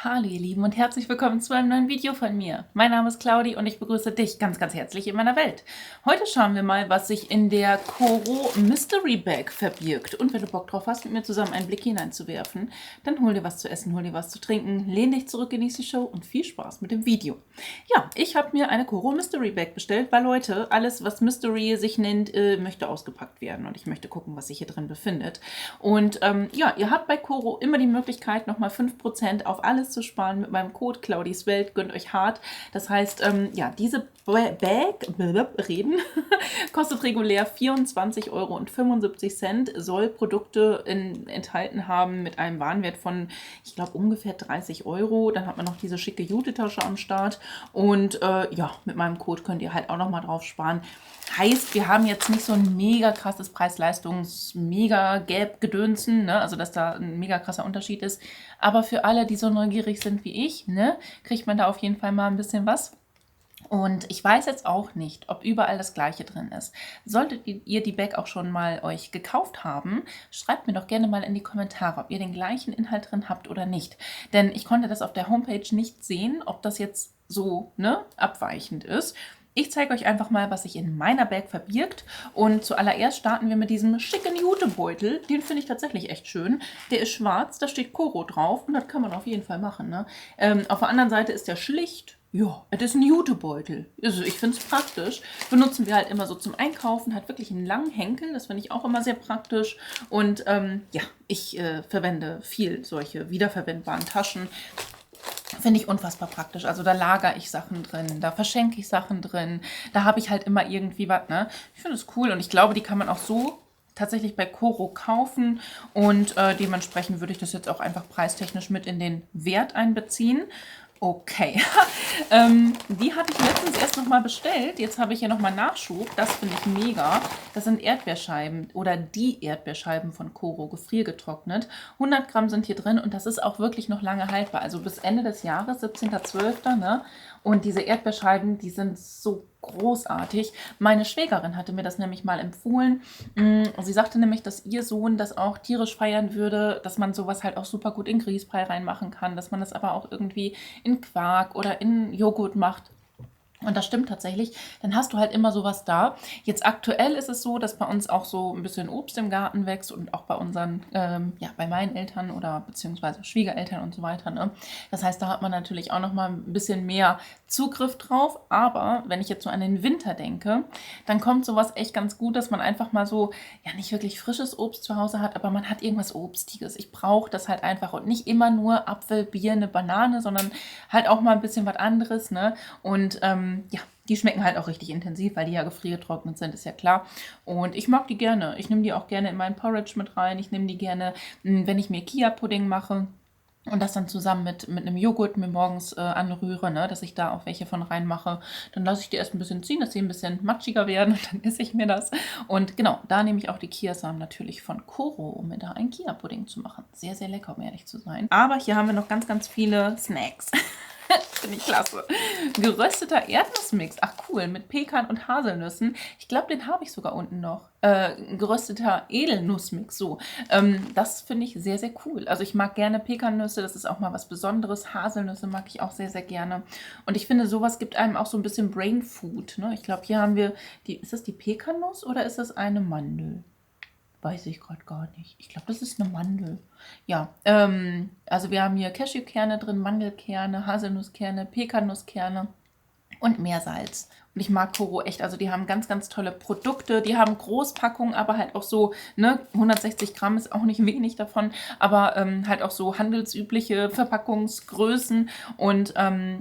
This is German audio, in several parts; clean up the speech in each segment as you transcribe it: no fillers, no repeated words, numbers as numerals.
Hallo ihr Lieben und herzlich willkommen zu einem neuen Video von mir. Mein Name ist Claudi und ich begrüße dich ganz, ganz herzlich in meiner Welt. Heute schauen wir mal, was sich in der Koro Mystery Bag verbirgt. Und wenn du Bock drauf hast, mit mir zusammen einen Blick hineinzuwerfen, dann hol dir was zu essen, hol dir was zu trinken, lehn dich zurück, genieß die Show und viel Spaß mit dem Video. Ja, ich habe mir eine Koro Mystery Bag bestellt, weil Leute, alles was Mystery sich nennt, möchte ausgepackt werden und ich möchte gucken, was sich hier drin befindet. Und ja, ihr habt bei Koro immer die Möglichkeit, nochmal 5% auf alles zu sparen mit meinem Code Claudis Welt. Gönnt euch hart. Das heißt, ja, diese Bag kostet regulär 24,75 €, soll Produkte enthalten haben mit einem Warenwert von, ich glaube, ungefähr 30 €. Dann hat man noch diese schicke Jute-Tasche am Start und ja, mit meinem Code könnt ihr halt auch nochmal drauf sparen. Heißt, wir haben jetzt nicht so ein mega krasses Preis-Leistungs-Mega-Gap-Gedönsen, ne? Also dass da ein mega krasser Unterschied ist. Aber für alle, die so neugierig sind wie ich, ne, kriegt man da auf jeden Fall mal ein bisschen was. Und ich weiß jetzt auch nicht, ob überall das Gleiche drin ist. Solltet ihr die Bag auch schon mal euch gekauft haben, schreibt mir doch gerne mal in die Kommentare, ob ihr den gleichen Inhalt drin habt oder nicht. Denn ich konnte das auf der Homepage nicht sehen, ob das jetzt so, ne, abweichend ist. Ich zeige euch einfach mal, was sich in meiner Bag verbirgt. Und zuallererst starten wir mit diesem schicken Jutebeutel. Den finde ich tatsächlich echt schön. Der ist schwarz, da steht Koro drauf und das kann man auf jeden Fall machen, ne? Auf der anderen Seite ist der schlicht. Ja, es ist ein Jutebeutel. Also ich finde es praktisch. Benutzen wir halt immer so zum Einkaufen. Hat wirklich einen langen Henkel. Das finde ich auch immer sehr praktisch. Und ja, ich verwende viel solche wiederverwendbaren Taschen. Finde ich unfassbar praktisch. Also da lagere ich Sachen drin, da verschenke ich Sachen drin. Da habe ich halt immer irgendwie was, ne? Ich finde es cool und ich glaube, die kann man auch so tatsächlich bei Koro kaufen. Und dementsprechend würde ich das jetzt auch einfach preistechnisch mit in den Wert einbeziehen. Okay, die hatte ich letztens erst nochmal bestellt. Jetzt habe ich hier nochmal Nachschub. Das finde ich mega. Das sind Erdbeerscheiben oder die Erdbeerscheiben von Koro, gefriergetrocknet. 100 Gramm sind hier drin und das ist auch wirklich noch lange haltbar. Also bis Ende des Jahres, 17.12., ne? Und diese Erdbeerscheiben, die sind so großartig. Meine Schwägerin hatte mir das nämlich mal empfohlen. Sie sagte nämlich, dass ihr Sohn das auch tierisch feiern würde, dass man sowas halt auch super gut in Grießbrei reinmachen kann, dass man das aber auch irgendwie in Quark oder in Joghurt macht. Und das stimmt tatsächlich, dann hast du halt immer sowas da. Jetzt aktuell ist es so, dass bei uns auch so ein bisschen Obst im Garten wächst und auch bei unseren, ja, bei meinen Eltern oder beziehungsweise Schwiegereltern und so weiter, ne? Das heißt, da hat man natürlich auch noch mal ein bisschen mehr Zugriff drauf. Aber wenn ich jetzt so an den Winter denke, dann kommt sowas echt ganz gut, dass man einfach mal so, ja, nicht wirklich frisches Obst zu Hause hat, aber man hat irgendwas Obstiges. Ich brauche das halt einfach und nicht immer nur Apfel, Bier, eine Banane, sondern halt auch mal ein bisschen was anderes, ne? Und ja, die schmecken halt auch richtig intensiv, weil die ja gefriergetrocknet sind, ist ja klar. Und ich mag die gerne. Ich nehme die auch gerne in meinen Porridge mit rein. Ich nehme die gerne, wenn ich mir Kia-Pudding mache. Und das dann zusammen mit einem Joghurt mir morgens anrühre, ne, dass ich da auch welche von reinmache. Dann lasse ich die erst ein bisschen ziehen, dass sie ein bisschen matschiger werden und dann esse ich mir das. Und genau, da nehme ich auch die Kiasamen natürlich von Koro, um mir da einen Kia-Pudding zu machen. Sehr, sehr lecker, um ehrlich zu sein. Aber hier haben wir noch ganz, ganz viele Snacks. Finde ich klasse. Gerösteter Erdnussmix. Ach cool, mit Pekan und Haselnüssen. Ich glaube, den habe ich sogar unten noch. Gerösteter Edelnussmix, so. Das finde ich sehr, sehr cool. Also ich mag gerne Pekannüsse, das ist auch mal was Besonderes. Haselnüsse mag ich auch sehr, sehr gerne. Und ich finde, sowas gibt einem auch so ein bisschen Brain Food, ne? Ich glaube, hier haben wir die, ist das die Pekannuss oder ist das eine Mandel? Weiß ich gerade gar nicht. Ich glaube, das ist eine Mandel. Ja, also wir haben hier Cashewkerne drin, Mandelkerne, Haselnusskerne, Pekannusskerne und Meersalz. Und ich mag Koro echt, also die haben ganz, ganz tolle Produkte. Die haben Großpackungen, aber halt auch so, ne, 160 Gramm ist auch nicht wenig davon, aber halt auch so handelsübliche Verpackungsgrößen. Und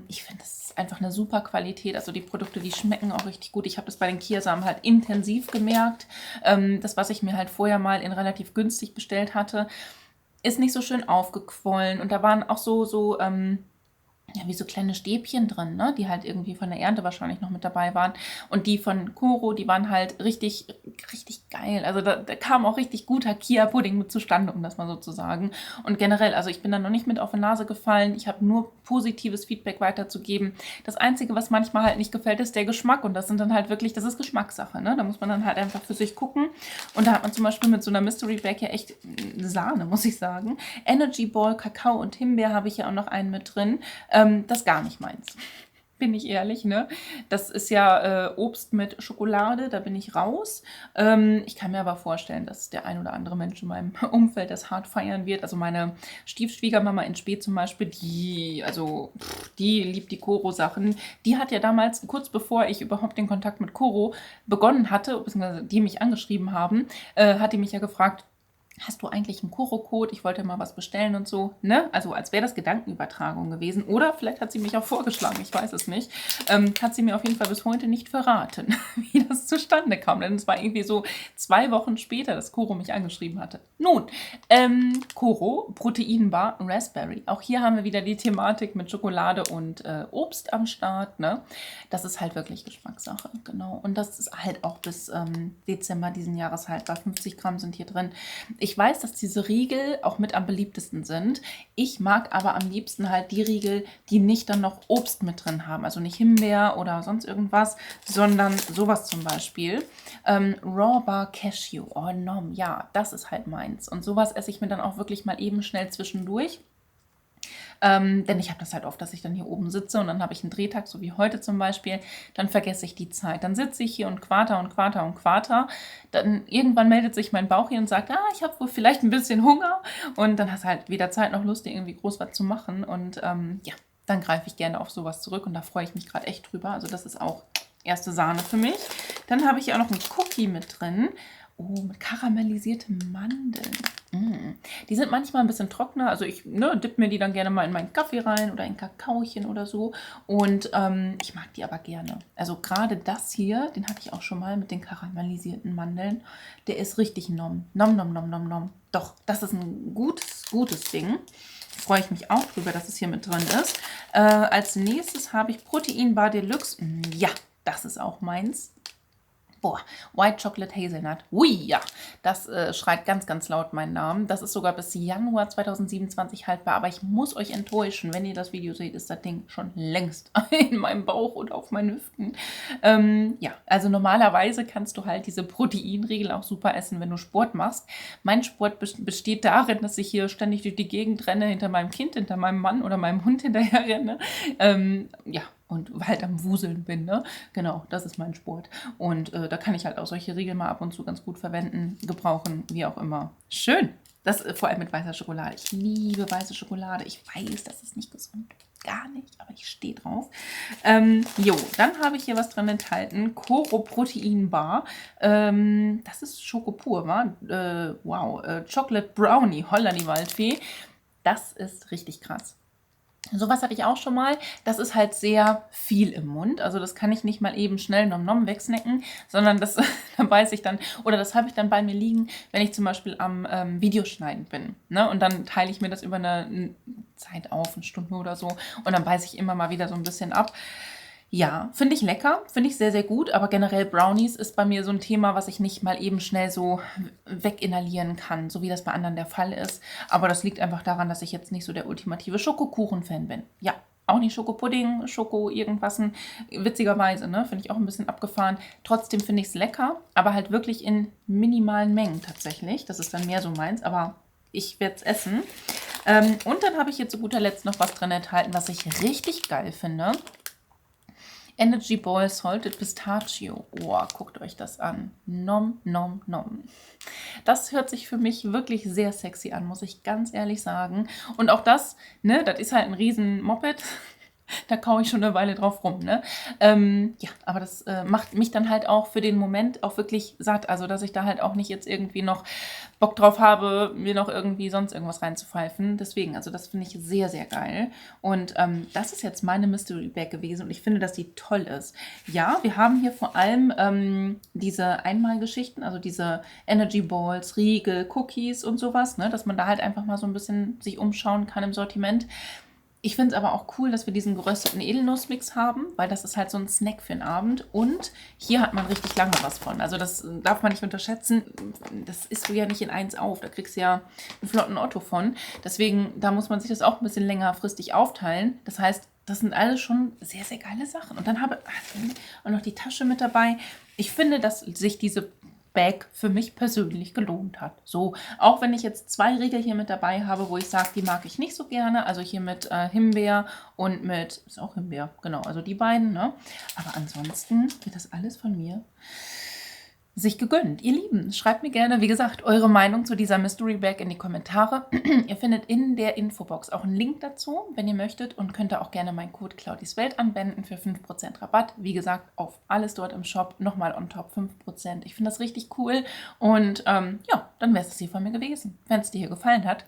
ich finde, das ist einfach eine super Qualität. Also die Produkte, die schmecken auch richtig gut. Ich habe das bei den Kiasamen halt intensiv gemerkt. Das, was ich mir halt vorher mal in relativ günstig bestellt hatte, ist nicht so schön aufgequollen. Und da waren auch so ja, wie so kleine Stäbchen drin, ne? Die halt irgendwie von der Ernte wahrscheinlich noch mit dabei waren. Und die von Koro, die waren halt richtig, richtig geil. Also da kam auch richtig guter Kia-Pudding mit zustande, um das mal so zu sagen. Und generell, also ich bin da noch nicht mit auf die Nase gefallen. Ich habe nur positives Feedback weiterzugeben. Das Einzige, was manchmal halt nicht gefällt, ist der Geschmack. Und das sind dann halt wirklich, das ist Geschmackssache, ne? Da muss man dann halt einfach für sich gucken. Und da hat man zum Beispiel mit so einer Mystery Bag ja echt Sahne, muss ich sagen. Energy Ball, Kakao und Himbeer habe ich ja auch noch einen mit drin. Das ist gar nicht meins. Bin ich ehrlich, ne? Das ist ja Obst mit Schokolade, da bin ich raus. Ich kann mir aber vorstellen, dass der ein oder andere Mensch in meinem Umfeld das hart feiern wird. Also meine Stiefschwiegermama in Spee zum Beispiel, die liebt die Koro-Sachen. Die hat ja damals, kurz bevor ich überhaupt den Kontakt mit Koro begonnen hatte, beziehungsweise die mich angeschrieben haben, hat die mich ja gefragt, hast du eigentlich einen Koro-Code? Ich wollte mal was bestellen und so, ne? Also als wäre das Gedankenübertragung gewesen. Oder vielleicht hat sie mich auch vorgeschlagen, ich weiß es nicht. Hat sie mir auf jeden Fall bis heute nicht verraten, wie das zustande kam. Denn es war irgendwie so 2 Wochen später, dass Koro mich angeschrieben hatte. Nun, Koro, Proteinbar, Raspberry. Auch hier haben wir wieder die Thematik mit Schokolade und Obst am Start, ne? Das ist halt wirklich Geschmackssache, genau. Und das ist halt auch bis Dezember diesen Jahres haltbar. 50 Gramm sind hier drin. Ich weiß, dass diese Riegel auch mit am beliebtesten sind. Ich mag aber am liebsten halt die Riegel, die nicht dann noch Obst mit drin haben. Also nicht Himbeer oder sonst irgendwas, sondern sowas zum Beispiel. Raw Bar Cashew. Oh, nom, ja, das ist halt meins. Und sowas esse ich mir dann auch wirklich mal eben schnell zwischendurch. Denn ich habe das halt oft, dass ich dann hier oben sitze und dann habe ich einen Drehtag, so wie heute zum Beispiel, dann vergesse ich die Zeit. Dann sitze ich hier und quater und quater und quater. Dann irgendwann meldet sich mein Bauch hier und sagt, ich habe wohl vielleicht ein bisschen Hunger. Und dann hast du halt weder Zeit noch Lust, dir irgendwie groß was zu machen. Und ja, dann greife ich gerne auf sowas zurück und da freue ich mich gerade echt drüber. Also das ist auch erste Sahne für mich. Dann habe ich hier auch noch einen Cookie mit drin. Oh, mit karamellisierte Mandeln. Die sind manchmal ein bisschen trockener. Also ich dippe mir die dann gerne mal in meinen Kaffee rein oder in Kakaochen oder so. Und ich mag die aber gerne. Also gerade das hier, den hatte ich auch schon mal mit den karamellisierten Mandeln. Der ist richtig nom. Nom, nom, nom, nom, nom. Doch, das ist ein gutes Ding. Freue ich mich auch drüber, dass es hier mit drin ist. Als nächstes habe ich Proteinbar Deluxe. Ja, das ist auch meins. Boah, White Chocolate Hazelnut. Ui, ja, das schreit ganz, ganz laut meinen Namen. Das ist sogar bis Januar 2027 haltbar. Aber ich muss euch enttäuschen, wenn ihr das Video seht, ist das Ding schon längst in meinem Bauch und auf meinen Hüften. Ja, also normalerweise kannst du halt diese Proteinriegel auch super essen, wenn du Sport machst. Mein Sport besteht darin, dass ich hier ständig durch die Gegend renne, hinter meinem Kind, hinter meinem Mann oder meinem Hund hinterher renne. Ja, und halt am Wuseln bin, ne? Genau, das ist mein Sport. Und da kann ich halt auch solche Riegel mal ab und zu ganz gut verwenden, gebrauchen, wie auch immer. Schön. Das vor allem mit weißer Schokolade. Ich liebe weiße Schokolade. Ich weiß, das ist nicht gesund. Gar nicht, aber ich stehe drauf. Dann habe ich hier was drin enthalten. Koro Protein Bar. Das ist Schoko pur, wa? Wow. Chocolate Brownie, Holla die Waldfee. Das ist richtig krass. Sowas hatte ich auch schon mal. Das ist halt sehr viel im Mund. Also das kann ich nicht mal eben schnell nom nom wegsnacken, sondern das dann beiß ich dann, oder das habe ich dann bei mir liegen, wenn ich zum Beispiel am Videoschneiden bin. Ne? Und dann teile ich mir das über eine Zeit auf, eine Stunde oder so. Und dann beiße ich immer mal wieder so ein bisschen ab. Ja, finde ich lecker, finde ich sehr, sehr gut, aber generell Brownies ist bei mir so ein Thema, was ich nicht mal eben schnell so weginhalieren kann, so wie das bei anderen der Fall ist. Aber das liegt einfach daran, dass ich jetzt nicht so der ultimative Schokokuchen-Fan bin. Ja, auch nicht Schokopudding, Schoko irgendwas, witzigerweise, ne, finde ich auch ein bisschen abgefahren. Trotzdem finde ich es lecker, aber halt wirklich in minimalen Mengen tatsächlich. Das ist dann mehr so meins, aber ich werde es essen. Und dann habe ich hier zu guter Letzt noch was drin enthalten, was ich richtig geil finde. Energy Ball Salted Pistachio. Oh, guckt euch das an. Nom, nom, nom. Das hört sich für mich wirklich sehr sexy an, muss ich ganz ehrlich sagen. Und auch das, ne, das ist halt ein riesen Moped. Da kaue ich schon eine Weile drauf rum, ne? Ja, aber das macht mich dann halt auch für den Moment auch wirklich satt. Also, dass ich da halt auch nicht jetzt irgendwie noch Bock drauf habe, mir noch irgendwie sonst irgendwas reinzupfeifen. Deswegen, also das finde ich sehr, sehr geil. Und das ist jetzt meine Mystery Bag gewesen und ich finde, dass die toll ist. Ja, wir haben hier vor allem diese Einmalgeschichten, also diese Energy Balls, Riegel, Cookies und sowas, ne? Dass man da halt einfach mal so ein bisschen sich umschauen kann im Sortiment. Ich finde es aber auch cool, dass wir diesen gerösteten Edelnussmix haben, weil das ist halt so ein Snack für den Abend. Und hier hat man richtig lange was von. Also das darf man nicht unterschätzen. Das isst du ja nicht in eins auf. Da kriegst du ja einen flotten Otto von. Deswegen, da muss man sich das auch ein bisschen längerfristig aufteilen. Das heißt, das sind alles schon sehr, sehr geile Sachen. Und dann habe ich auch noch die Tasche mit dabei. Ich finde, dass sich diese Bag für mich persönlich gelohnt hat. So, auch wenn ich jetzt 2 Riegel hier mit dabei habe, wo ich sage, die mag ich nicht so gerne. Also hier mit Himbeer und mit, ist auch Himbeer, genau, also die beiden, ne? Aber ansonsten wird das alles von mir sich gegönnt. Ihr Lieben, schreibt mir gerne, wie gesagt, eure Meinung zu dieser Mystery Bag in die Kommentare. Ihr findet in der Infobox auch einen Link dazu, wenn ihr möchtet, und könnt da auch gerne meinen Code CLAUDIESWELT anwenden für 5% Rabatt. Wie gesagt, auf alles dort im Shop nochmal on top 5%. Ich finde das richtig cool und ja, dann wäre es hier von mir gewesen. Wenn es dir hier gefallen hat,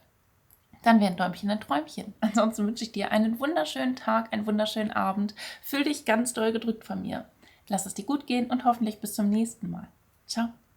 dann wäre ein Däumchen ein Träumchen. Ansonsten wünsche ich dir einen wunderschönen Tag, einen wunderschönen Abend. Fühl dich ganz doll gedrückt von mir. Lass es dir gut gehen und hoffentlich bis zum nächsten Mal. Ciao.